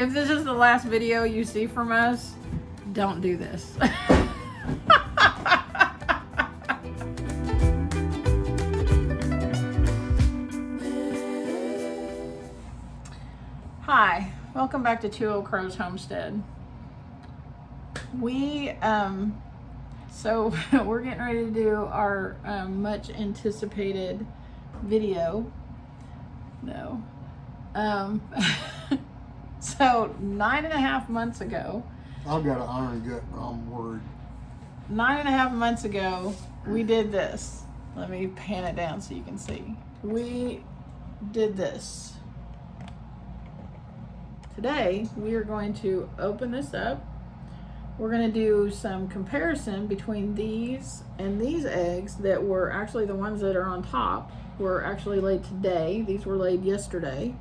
If this is the last video you see from us, don't do this. Hi, welcome back to Two Old Crows Homestead. So we're getting ready to do our much anticipated video. No. So 9.5 months ago. I've got an iron gut, but I'm worried. 9.5 months ago, we did this. Let me pan it down so you can see. We did this. Today, we are going to open this up. We're going to do some comparison between these and these eggs that were actually the ones that are on top were actually laid today. These were laid yesterday.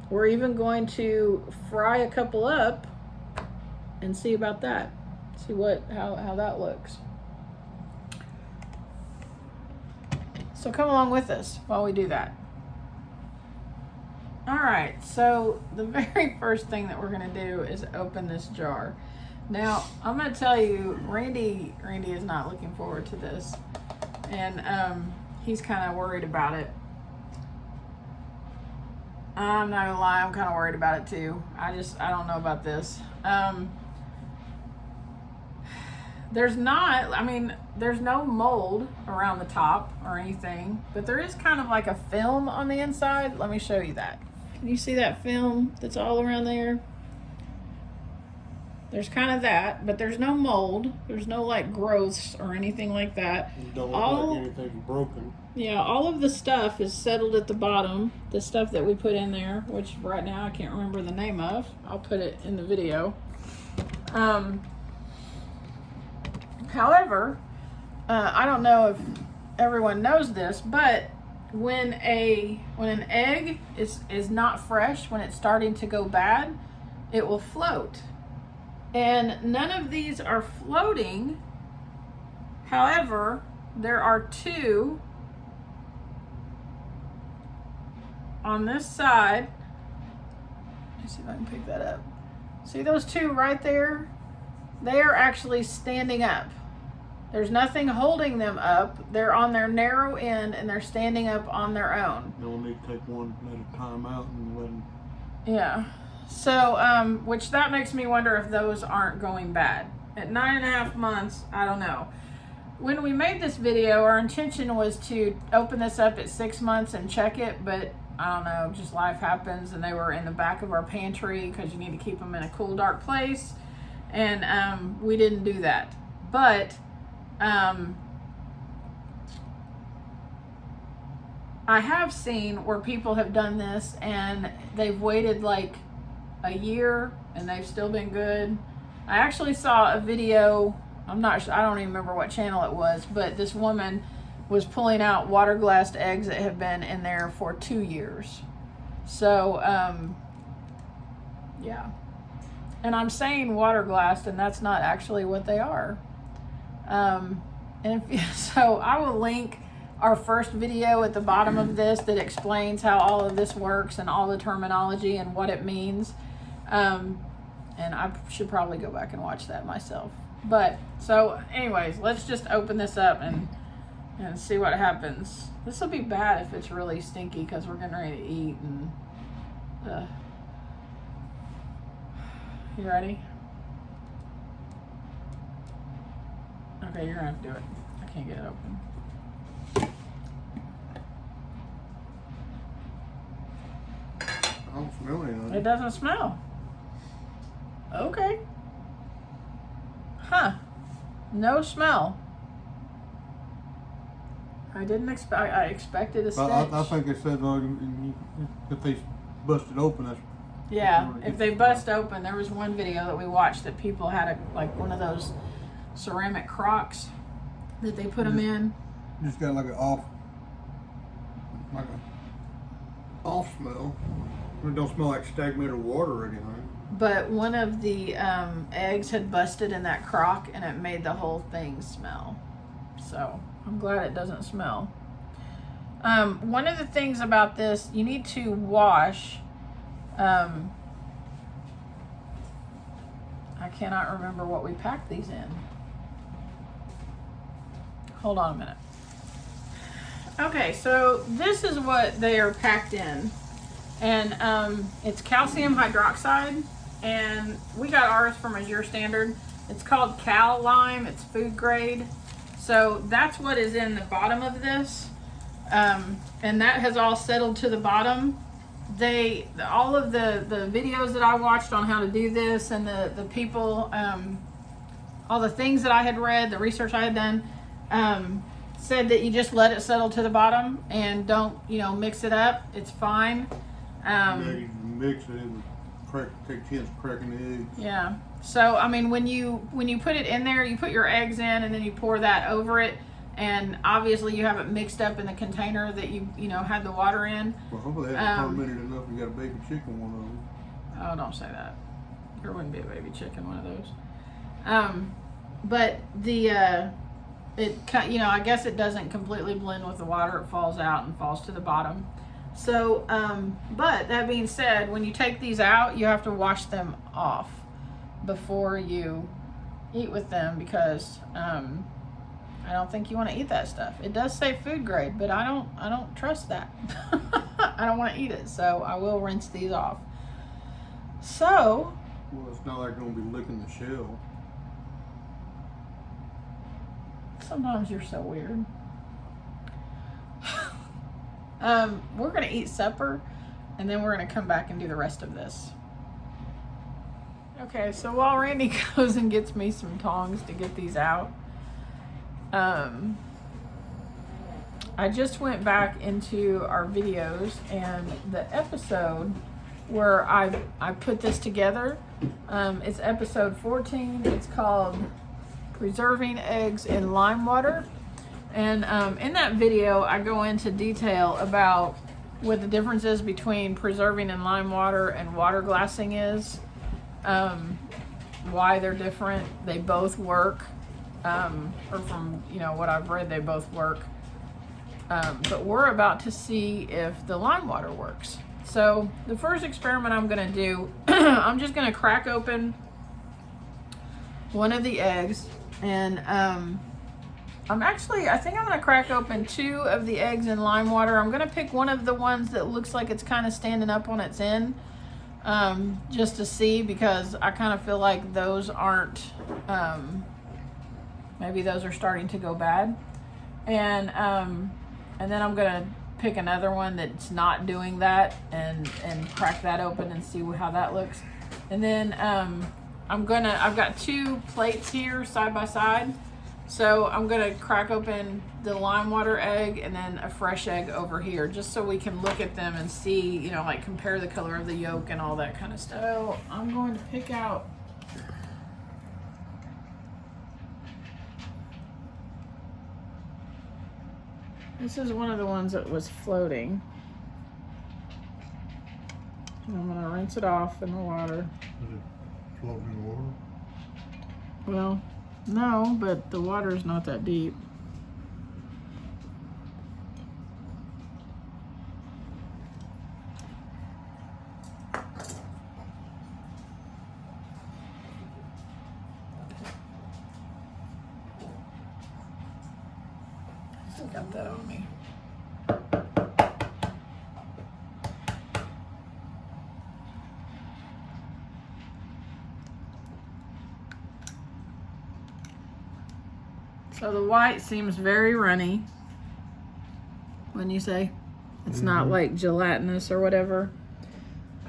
We're even going to fry a couple up and see about that. See how that looks. So come along with us while we do that. All right, so the very first thing that we're gonna do is open this jar. Now, I'm gonna tell you, Randy is not looking forward to this, and he's kind of worried about it. I'm not gonna lie, I'm kind of worried about it too. I don't know about this. There's no mold around the top or anything, but there is kind of like a film on the inside. Let me show you that. Can you see that film that's all around there? There's kind of that, but there's no mold. There's no like growths or anything like that. It don't look like anything's broken. Yeah, all of the stuff is settled at the bottom. The stuff that we put in there, which right now I can't remember the name of. I'll put it in the video. However, I don't know if everyone knows this, but when an egg is not fresh, when it's starting to go bad, it will float. And none of these are floating. However, there are two on this side. Let me see if I can pick that up. See those two right there? They are actually standing up. There's nothing holding them up. They're on their narrow end and they're standing up on their own. They'll need to take one at a time out and let them. Yeah. So, which that makes me wonder if those aren't going bad. At 9.5 months, I don't know. When we made this video, our intention was to open this up at 6 months and check it, but I don't know, just life happens, and they were in the back of our pantry because you need to keep them in a cool, dark place, and we didn't do that. But I have seen where people have done this and they've waited like a year and they've still been good. I actually saw a video, I don't even remember what channel it was, but this woman was pulling out water glassed eggs that have been in there for 2 years. So, yeah. And I'm saying water glassed, and that's not actually what they are. So I will link our first video at the bottom of this that explains how all of this works and all the terminology and what it means. And I should probably go back and watch that myself. But so anyways, let's just open this up and see what happens. This will be bad if it's really stinky because we're getting ready to eat. And you ready? Okay, you're gonna have to do it. I can't get it open. I don't smell anything. It doesn't smell. Okay. Huh. No smell. I didn't expect. I expected a stench. I think it said if they busted open, that's. Yeah, if they bust open, there was one video that we watched that people had like one of those ceramic crocks that they put them in. Just got like an off smell. It don't smell like stagnated water or anything. But one of the eggs had busted in that crock and it made the whole thing smell. So I'm glad it doesn't smell. One of the things about this, you need to wash I cannot remember what we packed these in. Hold on a minute. Okay, so this is what they are packed in. And it's calcium hydroxide. And we got ours from Azure Standard. It's called Cal Lime. It's food grade. So that's what is in the bottom of this. And that has all settled to the bottom. All of the videos that I watched on how to do this, and the people, all the things that I had read, the research I had done, said that you just let it settle to the bottom and don't, mix it up. It's fine. You mix it and take a chance of cracking the eggs. Yeah. So I mean, when you put it in there, you put your eggs in, and then you pour that over it. And obviously you have it mixed up in the container that you had the water in. Well, hopefully that's fermented enough. You got a baby chicken one of them. Oh, don't say that. There wouldn't be a baby chicken one of those. But I guess it doesn't completely blend with the water. It falls out and falls to the bottom. So, but that being said, when you take these out, you have to wash them off before you eat with them, because I don't think you want to eat that stuff. It does say food grade, but I don't trust that. I don't want to eat it, so I will rinse these off. So, well, it's not like you're gonna be licking the shell. Sometimes you're so weird. We're gonna eat supper, and then we're gonna come back and do the rest of this. Okay, so while Randy goes and gets me some tongs to get these out, I just went back into our videos, and the episode where I put this together, it's episode 14. It's called Preserving Eggs in Lime Water. And in that video, I go into detail about what the difference is between preserving in lime water and water glassing is, why they're different. They both work, or from what I've read, they both work. But we're about to see if the lime water works. So the first experiment I'm going to do, I'm just going to crack open one of the eggs, and I think I'm going to crack open 2 of the eggs in lime water. I'm going to pick one of the ones that looks like it's kind of standing up on its end, just to see, because I kind of feel like those aren't, maybe those are starting to go bad. And then I'm going to pick another one that's not doing that, and crack that open and see how that looks. And then I've got 2 plates here side by side. So I'm going to crack open the lime water egg and then a fresh egg over here, just so we can look at them and see, compare the color of the yolk and all that kind of stuff. So I'm going to pick out this is one of the ones that was floating. And I'm going to rinse it off in the water. Is it floating in the water? Well, no, but the water's not that deep. Still got that on me. So the white seems very runny. Wouldn't you say? It's not like gelatinous or whatever.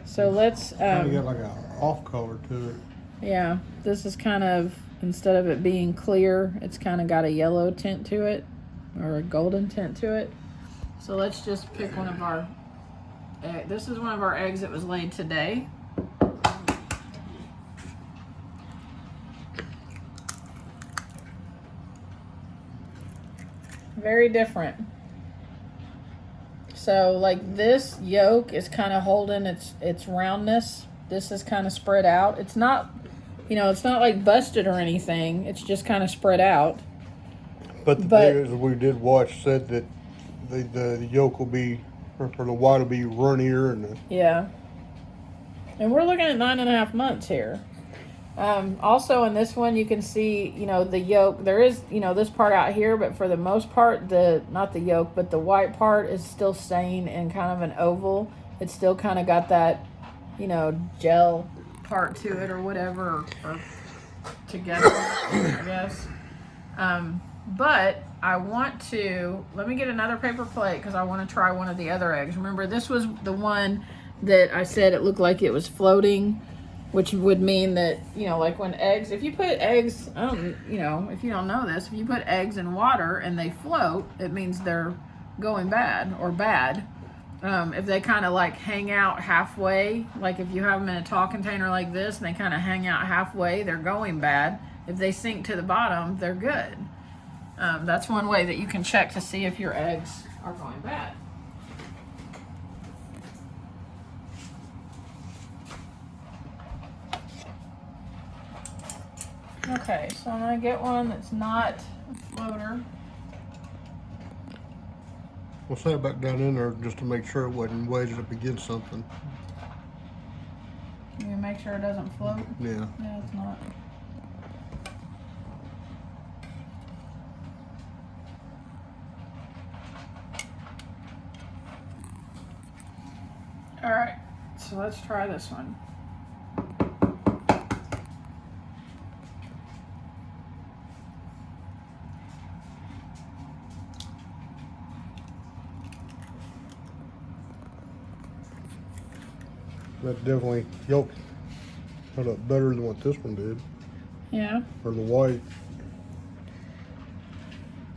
So let's Kind of got like a off color to it. yeah, this is kind of, instead of it being clear, it's kind of got a yellow tint to it, or a golden tint to it. So let's just pick one of our this is one of our eggs that was laid today. Very different. So like this yolk is kind of holding its roundness. This is kind of spread out. It's not, it's not like busted or anything. It's just kind of spread out. But the videos we did watch said that the yolk will be, or the white will be runnier, and yeah. And we're looking at 9.5 months here. Also in this one, you can see, you know, the yolk. There is, you know, this part out here, but for the most part, not the yolk, but the white part is still staying in kind of an oval. It's still kind of got that, you know, gel part to it or whatever, or together, I guess. But I want to, let me get another paper plate because I want to try one of the other eggs. Remember, this was the one that I said it looked like it was floating, which would mean that, you know, like when eggs, if you put eggs, you know, if you don't know this, if you put eggs in water and they float, it means they're going bad or bad. If they kind of like hang out halfway, like if you have them in a tall container like this and they kind of hang out halfway, they're going bad. If they sink to the bottom, they're good. That's one way that you can check to see if your eggs are going bad. Okay, so I'm gonna get one that's not a floater. We'll set it back down in there just to make sure it wasn't wedged up against something. You can make sure it doesn't float? Yeah. Yeah, it's not. Alright, so let's try this one. That definitely yolk held up better than what this one did. Yeah. Or the white.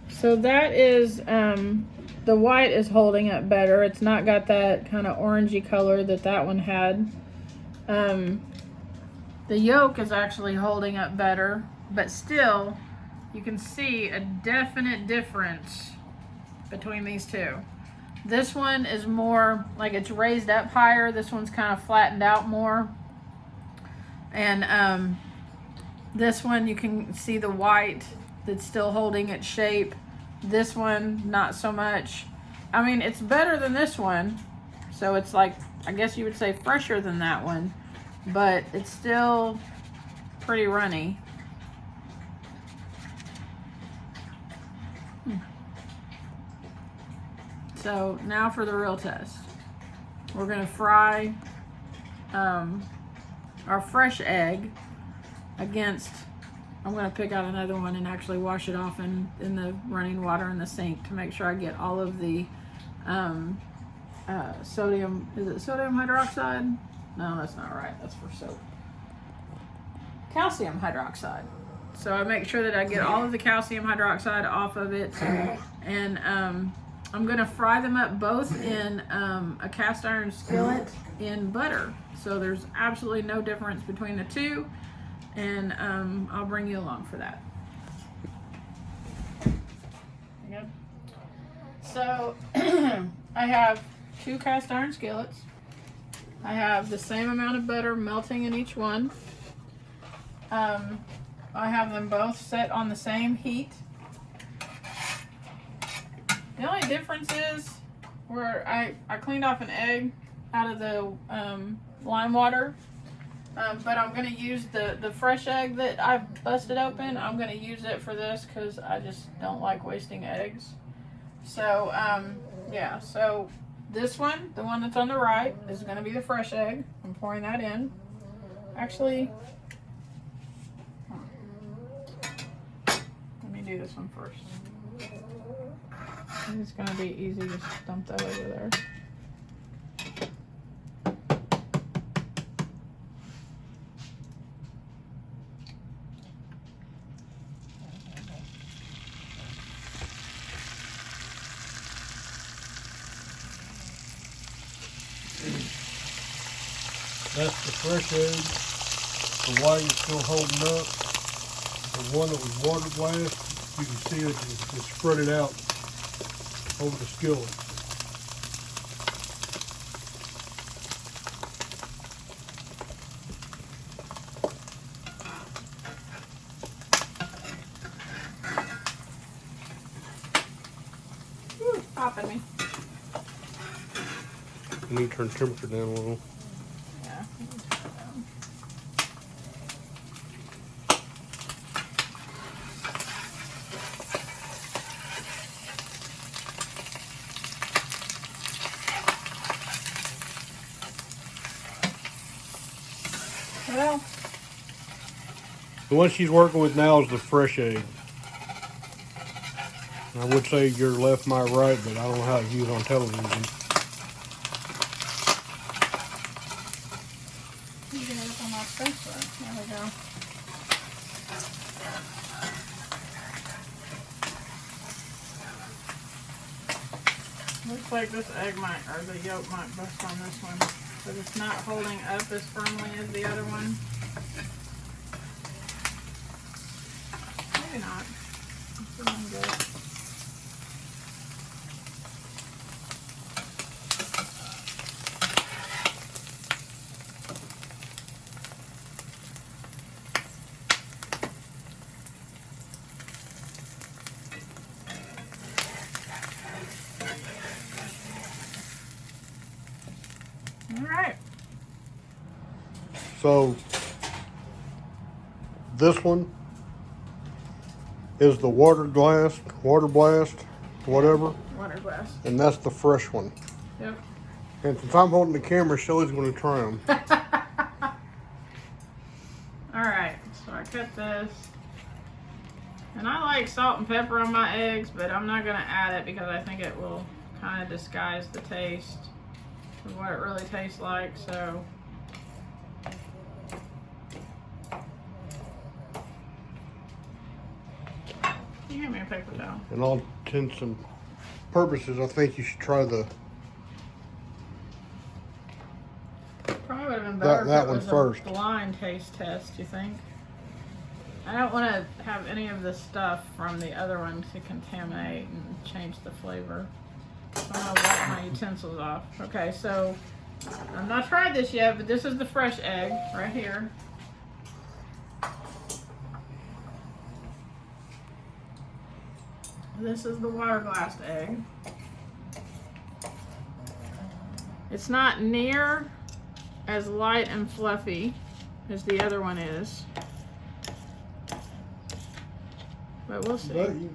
So that is, the white is holding up better. It's not got that kind of orangey color that one had. The yolk is actually holding up better, but still, you can see a definite difference between these two. This one is more, like it's raised up higher. This one's kind of flattened out more. And this one, you can see the white that's still holding its shape. This one, not so much. I mean, it's better than this one. So it's like, I guess you would say fresher than that one. But it's still pretty runny. So now for the real test. We're gonna fry our fresh egg against, I'm gonna pick out another one and actually wash it off in the running water in the sink to make sure I get all of the sodium, is it sodium hydroxide? No, that's not right, that's for soap. Calcium hydroxide. So I make sure that I get all of the calcium hydroxide off of it, and I'm gonna fry them up both in a cast iron skillet in butter. So there's absolutely no difference between the two, and I'll bring you along for that. Yep. So I have 2 cast iron skillets. I have the same amount of butter melting in each one. I have them both set on the same heat. The only difference is where I cleaned off an egg out of the lime water, but I'm going to use the fresh egg that I busted open. I'm going to use it for this because I just don't like wasting eggs. So yeah, so this one, the one that's on the right, is going to be the fresh egg. I'm pouring that in. Actually, let me do this one first. It's going to be easy to dump that over there. That's the fresh egg. The white is still holding up. The one that was watered last, you can see it is spread it out over the skillet. Popping me. You need to turn the temperature down a little. Yeah. Well, The one she's working with now is the fresh egg. I would say your left, my right, but I don't know how it's used on television. you can look on my spatula. There we go. Looks like this egg might, or the yolk might bust on this one, but it's not holding up as firmly as the other one. Maybe not. Let's see if I can get it. All right. So this one is the water blast, whatever, Water glass. and that's the fresh one. Yep. And since I'm holding the camera, Shelly's going to try them. All right, so I cut this. And I like salt and pepper on my eggs, but I'm not gonna add it because I think it will kind of disguise the taste of what it really tastes like, so. You give me a paper towel. In all intents and purposes, I think you should try the Probably would have been better that if it one was first. a blind taste test, you think? I don't want to have any of the stuff from the other one to contaminate and change the flavor. So I'm going to wipe my utensils off. Okay, so I've not tried this yet, but this is the fresh egg right here. This is the water glass egg. It's not near as light and fluffy as the other one is. But we'll see.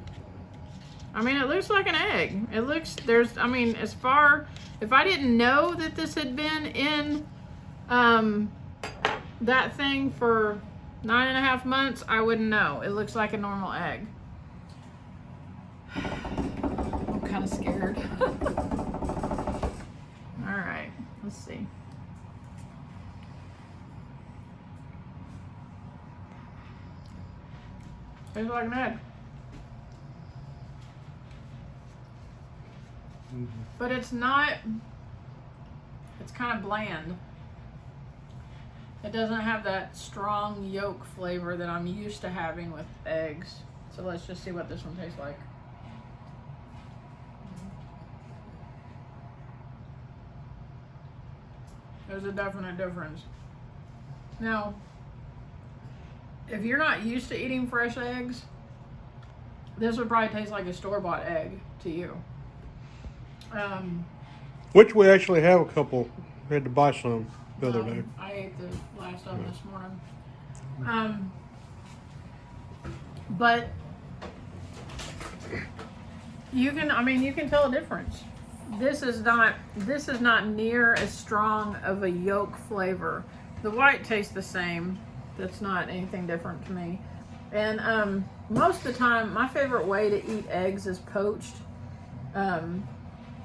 I mean, it looks like an egg. It looks, I mean, as far, if I didn't know that this had been in that thing for 9.5 months, I wouldn't know. It looks like a normal egg. I'm kind of scared. All right, let's see. Tastes like an egg. But it's not, it's kind of bland. It doesn't have that strong yolk flavor that I'm used to having with eggs. So let's just see what this one tastes like. There's a definite difference. Now, if you're not used to eating fresh eggs, this would probably taste like a store-bought egg to you. Which we actually have a couple. We had to buy some the other day. I ate the last of them this morning. But you can, I mean, you can tell a difference. This is not near as strong of a yolk flavor. The white tastes the same. That's not anything different to me. And most of the time, my favorite way to eat eggs is poached.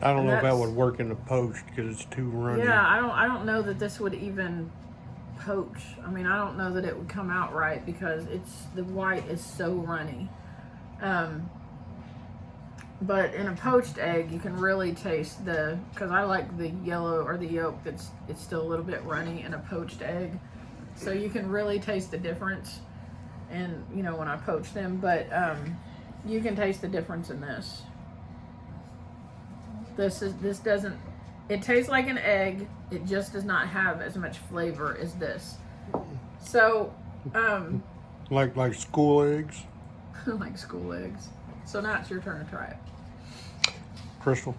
I don't know if that would work in the poached because it's too runny. Yeah, I don't know that this would even poach. I mean, I don't know that it would come out right because the white is so runny. But in a poached egg, you can really taste because I like the yellow or the yolk it's still a little bit runny in a poached egg. So you can really taste the difference and when I poach them, but you can taste the difference in this. This doesn't, it tastes like an egg, it just does not have as much flavor as this. So like school eggs. like school eggs. So now it's your turn to try it. Crystal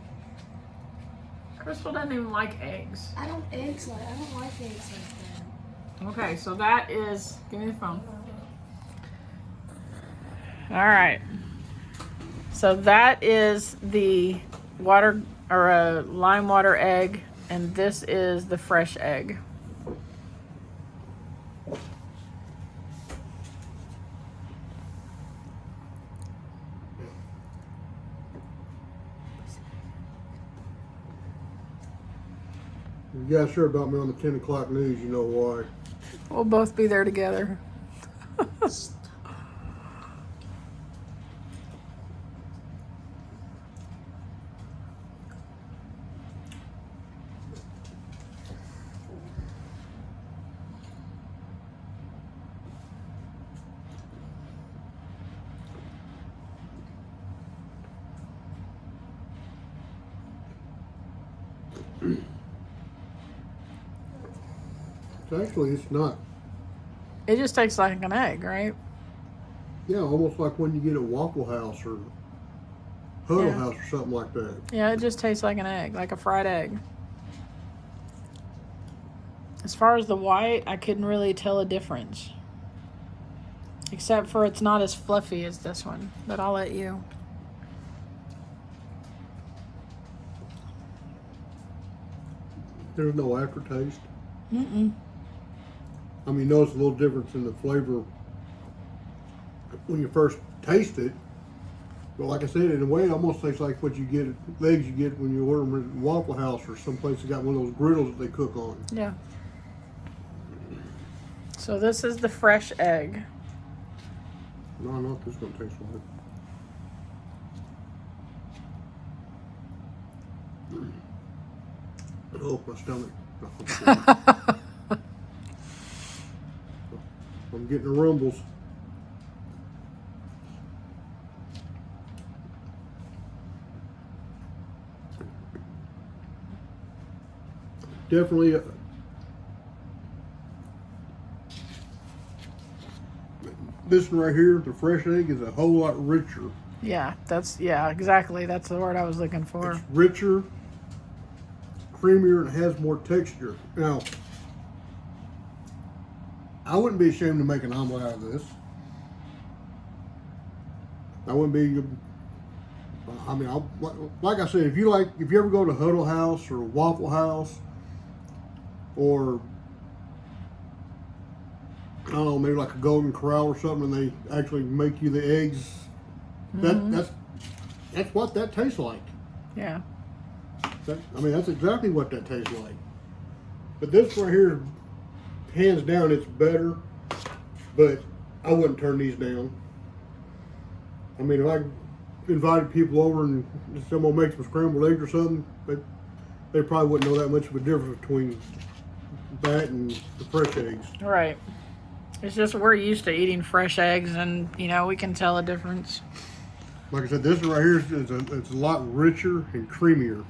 doesn't even like eggs. I don't like eggs like that. Okay, so that is, give me the phone. All right. So that is the water or a lime water egg, and this is the fresh egg. you guys hear about me on the 10 o'clock news, you know why. We'll both be there together. Actually, it's not. It just tastes like an egg, right? Yeah, almost like when you get at Waffle House or Huddle Yeah. House or something like that. Yeah, it just tastes like an egg, like a fried egg. As far as the white, I couldn't really tell a difference. Except for it's not as fluffy as this one, but I'll let you. There's no aftertaste. Mm-mm. I mean, you notice a little difference in the flavor when you first taste it. But like I said, in a way, it almost tastes like what you get, eggs you get when you order them at Waffle House or someplace that got one of those griddles that they cook on. Yeah. So this is the fresh egg. No, I know what this is going to taste like. Oh, my stomach. I'm getting the rumbles. Definitely. This one right here, the fresh egg, is a whole lot richer. Yeah, exactly. That's the word I was looking for. It's richer, creamier, and has more texture. Now, I wouldn't be ashamed to make an omelet out of this. I wouldn't be. I mean, like I said, if you ever go to Huddle House or Waffle House, or I don't know, maybe like a Golden Corral or something, and they actually make you the eggs. That's what that tastes like. Yeah. That's exactly what that tastes like. But this right here, hands down, it's better. But I wouldn't turn these down. I mean, if I invited people over and someone makes some scrambled eggs or something, they probably wouldn't know that much of a difference between that and the fresh eggs. Right. It's just we're used to eating fresh eggs, and we can tell a difference. Like I said, this one right here it's a lot richer and creamier.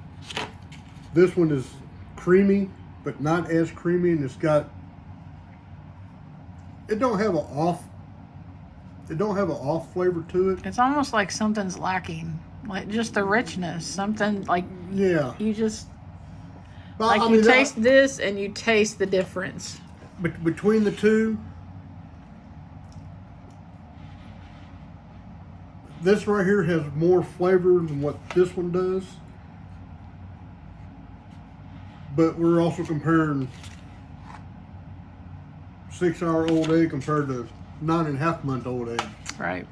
This one is creamy, but not as creamy, and it don't have an off flavor to it. It's almost like something's lacking, like just the richness. Something like Yeah. you just But, you taste this and you taste the difference. But between the two, this right here has more flavor than what this one does. But we're also comparing 6-hour-old egg compared to 9.5-month-old egg. Right.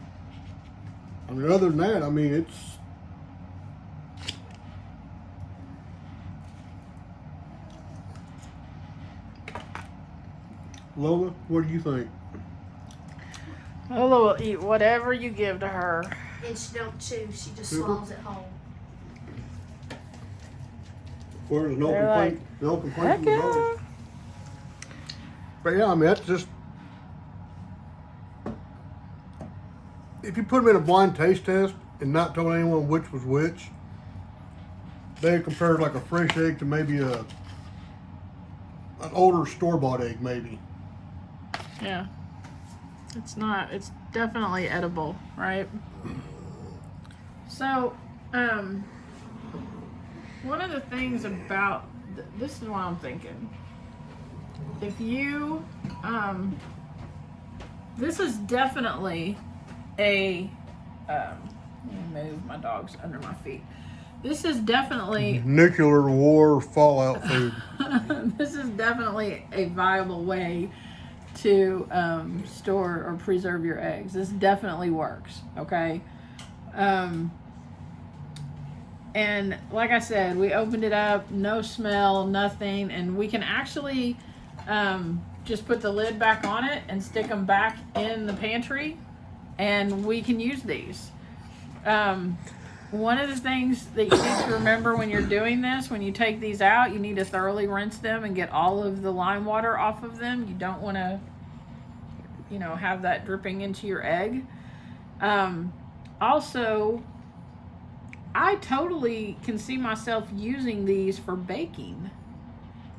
I mean, other than that, it's Lola, what do you think? Lola will eat whatever you give to her. And she don't chew, she just Super. swallows it whole. Well, there's no They're complaint. like, No complaint Heck from the yeah. dogs. But yeah, that's just. If you put them in a blind taste test and not told anyone which was which, they compared like a fresh egg to maybe an older store-bought egg, maybe. Yeah. It's definitely edible, right? So, one of the things about, this is what I'm thinking. If you, this is definitely let me move my dogs under my feet. This is definitely Nuclear war fallout food. this is definitely a viable way to store or preserve your eggs. This definitely works, okay? And And like I said, we opened it up, no smell, nothing, and we can actually just put the lid back on it and stick them back in the pantry, and we can use these. One of the things that you need to remember when you're doing this, when you take these out, you need to thoroughly rinse them and get all of the lime water off of them. You don't want to, you know, have that dripping into your egg. Also, I totally can see myself using these for baking.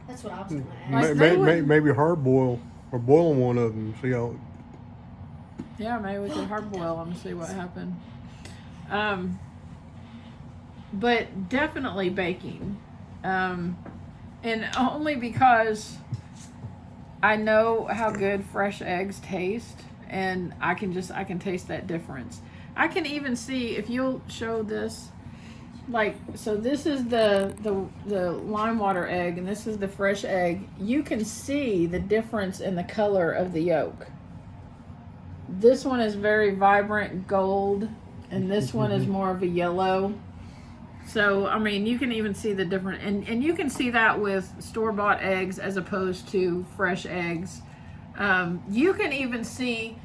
That's what I was gonna Like ask. Maybe hard boil or boil one of them. See how. Yeah, maybe we could hard boil them and see what happened. But definitely baking. And only because I know how good fresh eggs taste, and I can taste that difference. I can even see, if you'll show this, like, so this is the lime water egg and this is the fresh egg. You can see the difference in the color of the yolk. This one is very vibrant gold and this one is more of a yellow. So, I mean, you can even see the difference, and you can see that with store-bought eggs as opposed to fresh eggs. You can even see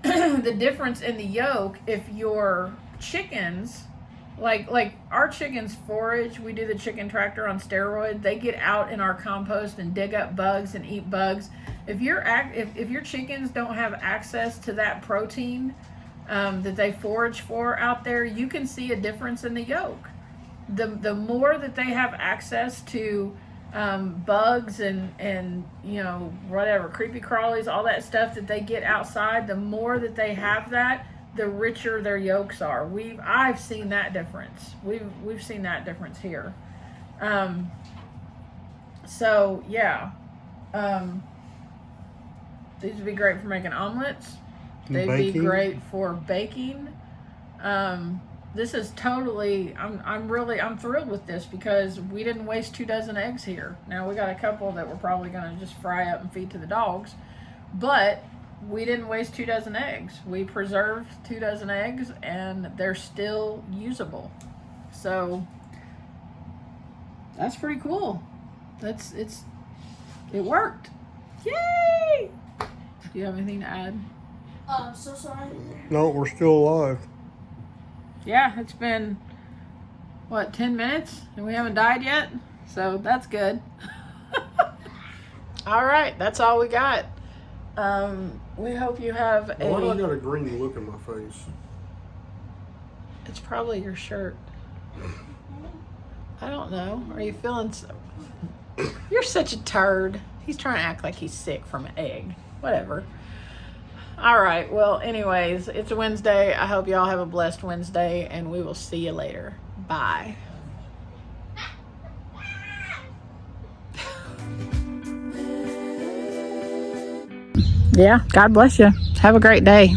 the difference in the yolk if your chickens, like our chickens forage, we do the chicken tractor on steroids. They get out in our compost and dig up bugs and eat bugs. If your chickens don't have access to that protein that they forage for out there, you can see a difference in the yolk. The more that they have access to bugs and you know, whatever, creepy crawlies, all that stuff that they get outside, the more that they have that, the richer their yolks are. I've seen that difference. We've seen that difference here. So yeah, these would be great for making omelets. They'd be great for baking. This is totally, I'm thrilled with this because we didn't waste 24 eggs here. Now we got a couple that we're probably gonna just fry up and feed to the dogs, but we didn't waste 24 eggs. We preserved 24 eggs and they're still usable. So that's pretty cool. It worked. Yay! Do you have anything to add? So sorry. No, we're still alive. Yeah, it's been, 10 minutes? And we haven't died yet? So that's good. All right, that's all we got. We hope you have Why do I got a green look in my face? It's probably your shirt. I don't know. Are you feeling You're such a turd. He's trying to act like he's sick from an egg. Whatever. All right. Well, anyways, it's a Wednesday. I hope y'all have a blessed Wednesday, and we will see you later. Bye. Yeah. God bless you. Have a great day.